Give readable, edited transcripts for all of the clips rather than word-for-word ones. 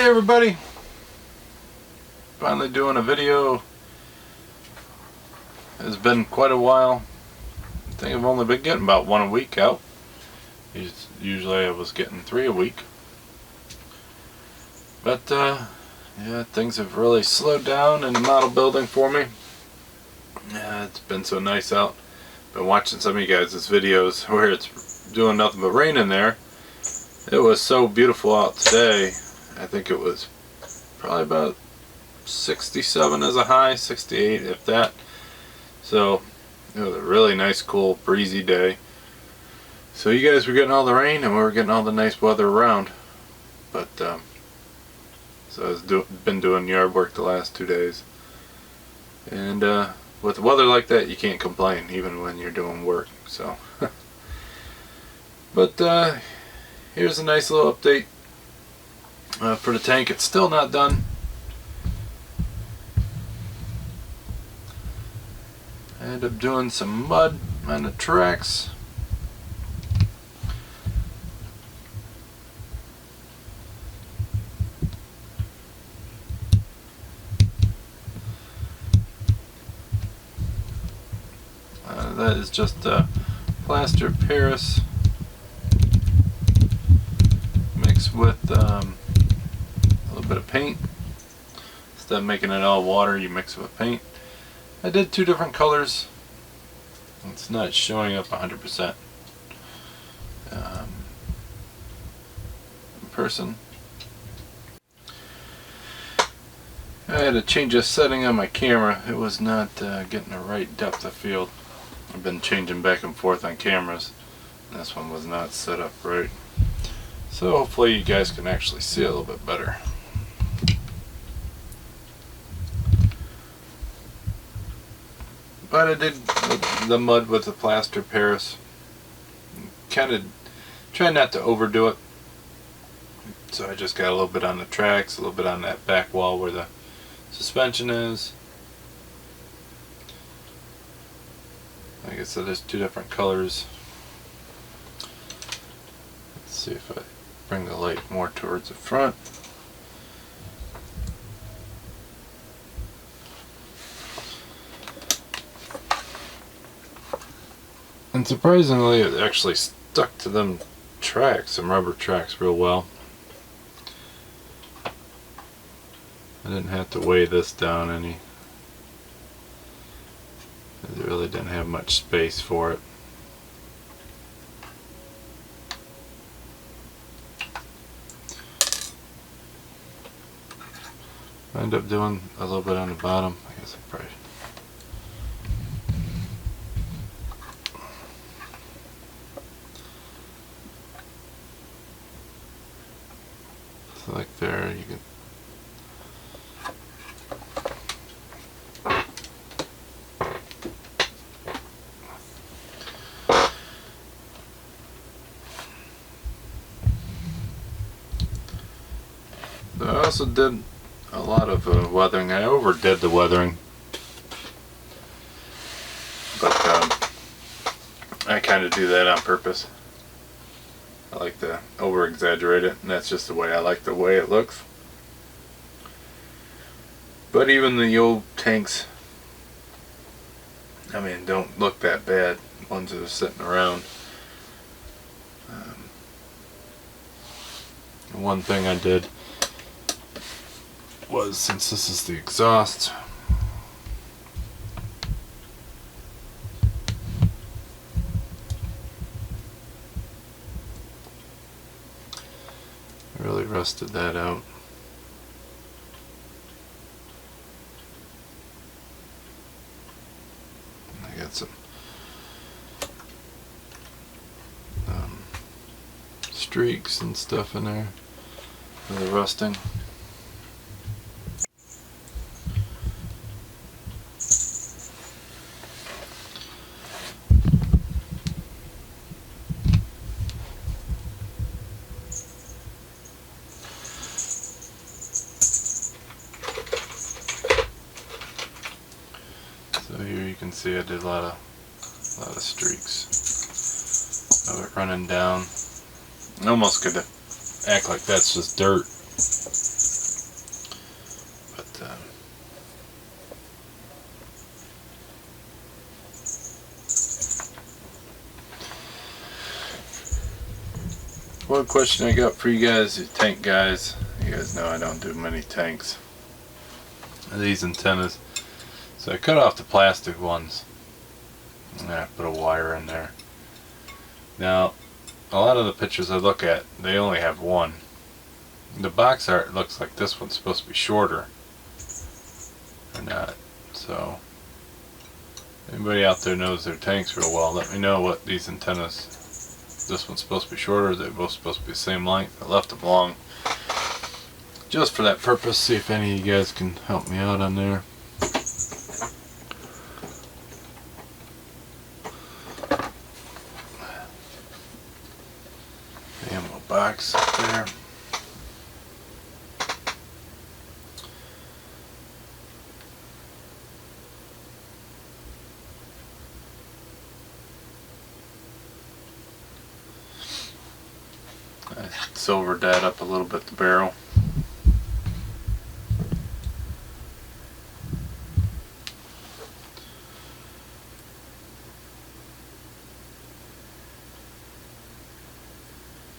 everybody, finally doing a video. It's been quite a while. I think I've only been getting about one a week out. Usually I was getting 3 a week. But yeah, things have really slowed down in the model building for me. Yeah, it's been so nice out. Been watching some of you guys' videos where it's doing nothing but rain in there. It was so beautiful out today. I think it was probably about 67 as a high, 68 if that. So it was a really nice, cool, breezy day. So you guys were getting all the rain and we were getting all the nice weather around. But so I've been doing yard work the last 2 days. And with the weather like that, you can't complain even when you're doing work. So but here's a nice little update for the tank. It's still not done. I ended up doing some mud on the tracks. That is just plaster Paris mixed with a little bit of paint. Instead of making it all water, you mix it with paint. I did 2 different colors. It's not showing up 100% in person. I had to change a setting on my camera. It was not getting the right depth of field. I've been changing back and forth on cameras. This one was not set up right. So hopefully you guys can actually see a little bit better. But I did the mud with the plaster Paris. Kind of try not to overdo it. So I just got a little bit on the tracks, a little bit on that back wall where the suspension is. Like I said, there's 2 different colors. Let's see if I bring the light more towards the front. And surprisingly, it actually stuck to them tracks, some rubber tracks, real well. I didn't have to weigh this down any. It really didn't have much space for it. I ended up doing a little bit on the bottom. I guess I probably. So like there, you can. I also did a lot of weathering. I overdid the weathering, but I kind of do that on purpose. I like to over exaggerate it, and that's just the way I like the way it looks. But even the old tanks, I mean, don't look that bad, ones that are sitting around. One thing I did was, since this is the exhaust, I really rusted that out. I got some streaks and stuff in there for the rusting. So here you can see I did a lot of streaks of it running down. I almost could act like that's just dirt. one question I got for you guys, you tank guys. You guys know I don't do many tanks. These antennas. So I cut off the plastic ones. And I put a wire in there. Now, a lot of the pictures I look at, they only have one. The box art looks like this one's supposed to be shorter. Or not. So, anybody out there knows their tanks real well, let me know what these antennas, this one's supposed to be shorter, they're both supposed to be the same length. I left them long just for that purpose, see if any of you guys can help me out on there. The ammo box up there. I silvered that up a little bit, the barrel.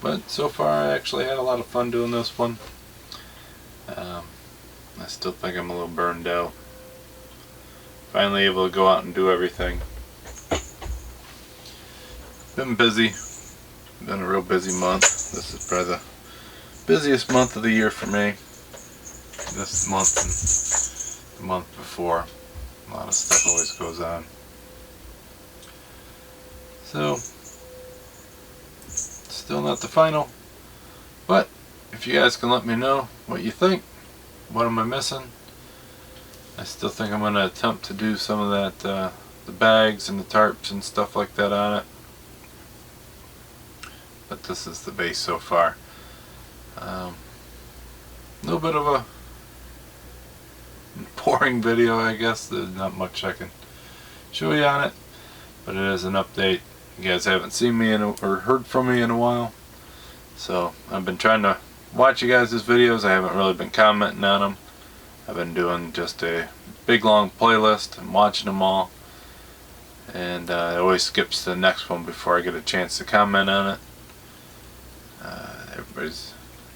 But so far I actually had a lot of fun doing this one. I still think I'm a little burned out. Finally able to go out and do everything. Been busy. Been a real busy month. This is probably the busiest month of the year for me. This month and the month before. A lot of stuff always goes on. So, still not the final. But, if you guys can let me know what you think. What am I missing? I still think I'm going to attempt to do some of that, the bags and the tarps and stuff like that on it. But this is the base so far. A little bit of a boring video, I guess. There's not much I can show you on it, but it is an update. You guys haven't seen me or heard from me in a while, so I've been trying to watch you guys' videos. I haven't really been commenting on them. I've been doing just a big long playlist and watching them all, and it always skips to the next one before I get a chance to comment on it.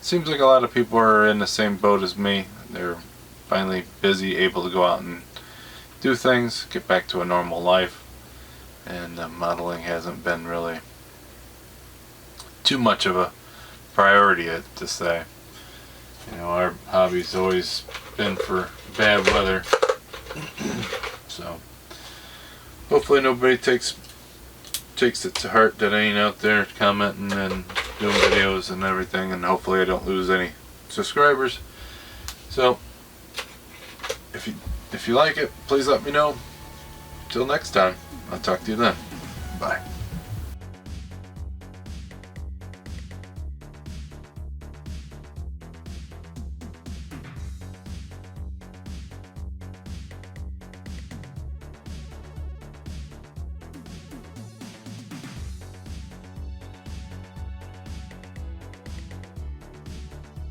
Seems like a lot of people are in the same boat as me. They're finally busy, able to go out and do things, get back to a normal life, and modeling hasn't been really too much of a priority to say. You know, our hobby's always been for bad weather. So hopefully nobody takes it to heart that I ain't out there commenting and doing videos and everything, and hopefully I don't lose any subscribers. So if you like it, please let me know. Till next time, I'll talk to you then. Bye.